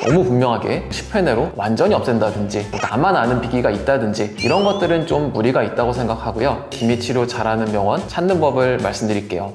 너무 분명하게 10회 내로 완전히 없앤다든지 나만 아는 비기가 있다든지 이런 것들은 좀 무리가 있다고 생각하고요. 기미치료 잘하는 병원 찾는 법을 말씀드릴게요.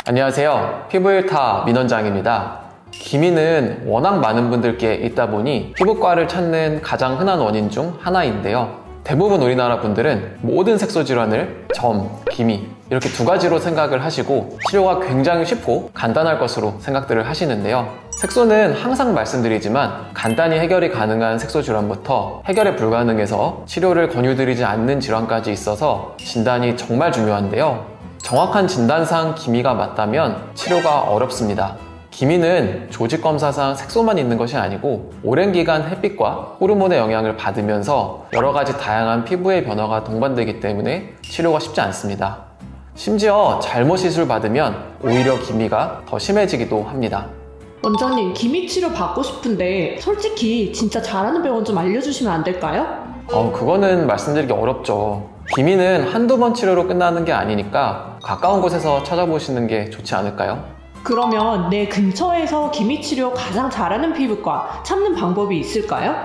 안녕하세요. 피부1타 민원장입니다. 기미는 워낙 많은 분들께 있다 보니 피부과를 찾는 가장 흔한 원인 중 하나인데요. 대부분 우리나라 분들은 모든 색소 질환을 점, 기미 이렇게 두 가지로 생각을 하시고 치료가 굉장히 쉽고 간단할 것으로 생각들을 하시는데요. 색소는 항상 말씀드리지만 간단히 해결이 가능한 색소 질환부터 해결이 불가능해서 치료를 권유드리지 않는 질환까지 있어서 진단이 정말 중요한데요. 정확한 진단상 기미가 맞다면 치료가 어렵습니다. 기미는 조직검사상 색소만 있는 것이 아니고 오랜 기간 햇빛과 호르몬의 영향을 받으면서 여러 가지 다양한 피부의 변화가 동반되기 때문에 치료가 쉽지 않습니다. 심지어 잘못 시술 받으면 오히려 기미가 더 심해지기도 합니다. 원장님, 기미 치료 받고 싶은데 솔직히 진짜 잘하는 병원 좀 알려주시면 안 될까요? 그거는 말씀드리기 어렵죠. 기미는 한두 번 치료로 끝나는 게 아니니까 가까운 곳에서 찾아보시는 게 좋지 않을까요? 그러면 내 근처에서 기미 치료 가장 잘하는 피부과 찾는 방법이 있을까요?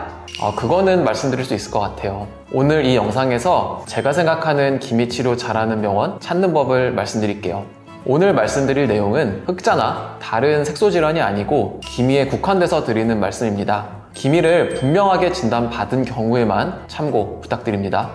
그거는 말씀드릴 수 있을 것 같아요. 오늘 이 영상에서 제가 생각하는 기미 치료 잘하는 병원 찾는 법을 말씀드릴게요. 오늘 말씀드릴 내용은 흑자나 다른 색소 질환이 아니고 기미에 국한돼서 드리는 말씀입니다. 기미를 분명하게 진단받은 경우에만 참고 부탁드립니다.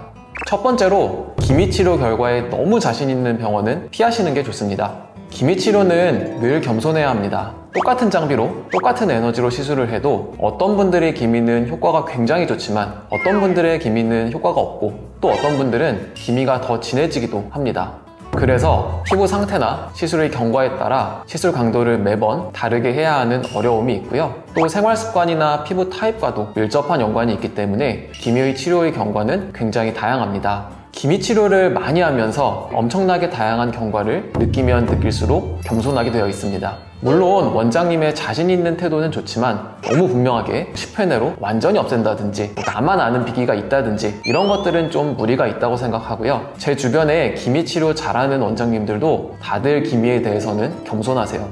첫 번째로 기미 치료 결과에 너무 자신 있는 병원은 피하시는 게 좋습니다. 기미 치료는 늘 겸손해야 합니다. 똑같은 장비로 똑같은 에너지로 시술을 해도 어떤 분들의 기미는 효과가 굉장히 좋지만 어떤 분들의 기미는 효과가 없고 또 어떤 분들은 기미가 더 진해지기도 합니다. 그래서 피부 상태나 시술의 경과에 따라 시술 강도를 매번 다르게 해야 하는 어려움이 있고요. 또 생활 습관이나 피부 타입과도 밀접한 연관이 있기 때문에 기미의 치료의 경과는 굉장히 다양합니다. 기미 치료를 많이 하면서 엄청나게 다양한 경과를 느끼면 느낄수록 겸손하게 되어 있습니다. 물론 원장님의 자신 있는 태도는 좋지만 너무 분명하게 10회 내로 완전히 없앤다든지 나만 아는 비기가 있다든지 이런 것들은 좀 무리가 있다고 생각하고요. 제 주변에 기미 치료 잘하는 원장님들도 다들 기미에 대해서는 겸손하세요.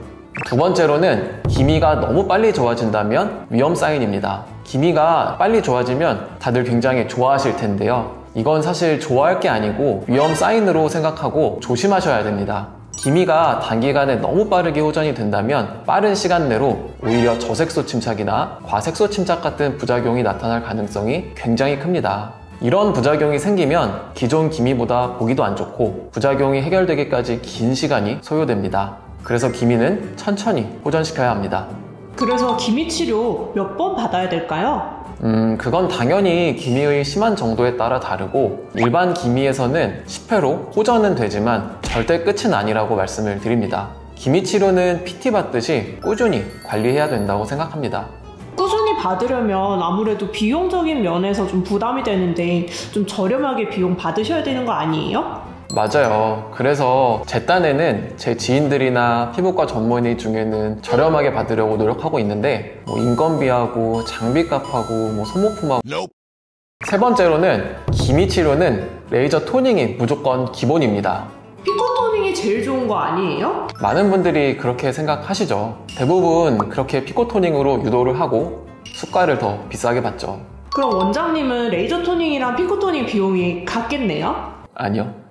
두 번째로는 기미가 너무 빨리 좋아진다면 위험 사인입니다. 기미가 빨리 좋아지면 다들 굉장히 좋아하실 텐데요. 이건 사실 좋아할 게 아니고 위험 사인으로 생각하고 조심하셔야 됩니다. 기미가 단기간에 너무 빠르게 호전이 된다면 빠른 시간 내로 오히려 저색소 침착이나 과색소 침착 같은 부작용이 나타날 가능성이 굉장히 큽니다. 이런 부작용이 생기면 기존 기미보다 보기도 안 좋고 부작용이 해결되기까지 긴 시간이 소요됩니다. 그래서 기미는 천천히 호전시켜야 합니다. 그래서 기미 치료 몇 번 받아야 될까요? 그건 당연히 기미의 심한 정도에 따라 다르고 일반 기미에서는 10회로 호전은 되지만 절대 끝은 아니라고 말씀을 드립니다. 기미 치료는 PT 받듯이 꾸준히 관리해야 된다고 생각합니다. 꾸준히 받으려면 아무래도 비용적인 면에서 좀 부담이 되는데 좀 저렴하게 비용 받으셔야 되는 거 아니에요? 맞아요. 그래서 제 딴에는 제 지인들이나 피부과 전문의 중에는 저렴하게 받으려고 노력하고 있는데 인건비하고 장비값하고 소모품하고 세 번째로는 기미 치료는 레이저 토닝이 무조건 기본입니다. 피코 토닝이 제일 좋은 거 아니에요? 많은 분들이 그렇게 생각하시죠. 대부분 그렇게 피코 토닝으로 유도를 하고 수가를 더 비싸게 받죠. 그럼 원장님은 레이저 토닝이랑 피코 토닝 비용이 같겠네요? 아니요.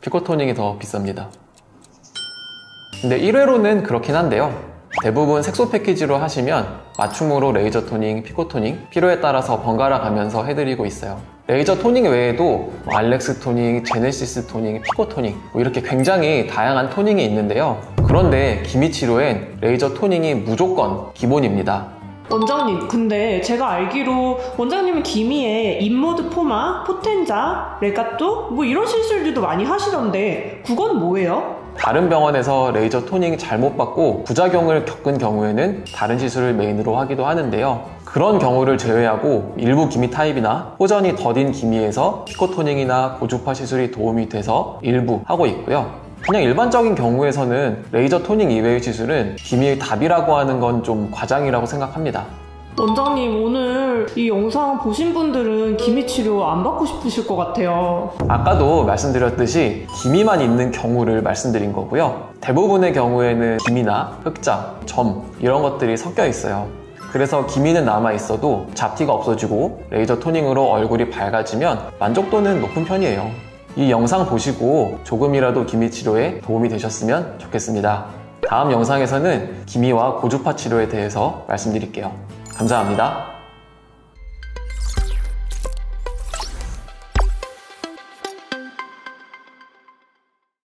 피코 토닝이 더 비쌉니다. 근데 1회로는 그렇긴 한데요. 대부분 색소 패키지로 하시면 맞춤으로 레이저 토닝, 피코 토닝 필요에 따라서 번갈아 가면서 해드리고 있어요. 레이저 토닝 외에도 알렉스 토닝, 제네시스 토닝, 피코 토닝 이렇게 굉장히 다양한 토닝이 있는데요. 그런데 기미 치료엔 레이저 토닝이 무조건 기본입니다. 원장님, 근데 제가 알기로 원장님은 기미에 인모드 포마, 포텐자, 레가또 이런 시술들도 많이 하시던데 그건 뭐예요? 다른 병원에서 레이저 토닝 잘못 받고 부작용을 겪은 경우에는 다른 시술을 메인으로 하기도 하는데요. 그런 경우를 제외하고 일부 기미 타입이나 호전이 더딘 기미에서 피코 토닝이나 고주파 시술이 도움이 돼서 일부 하고 있고요. 그냥 일반적인 경우에서는 레이저 토닝 이외의 시술은 기미의 답이라고 하는 건 좀 과장이라고 생각합니다. 원장님, 오늘 이 영상 보신 분들은 기미 치료 안 받고 싶으실 것 같아요. 아까도 말씀드렸듯이 기미만 있는 경우를 말씀드린 거고요. 대부분의 경우에는 기미나 흑자, 점 이런 것들이 섞여 있어요. 그래서 기미는 남아 있어도 잡티가 없어지고 레이저 토닝으로 얼굴이 밝아지면 만족도는 높은 편이에요. 이 영상 보시고 조금이라도 기미 치료에 도움이 되셨으면 좋겠습니다. 다음 영상에서는 기미와 고주파 치료에 대해서 말씀드릴게요. 감사합니다.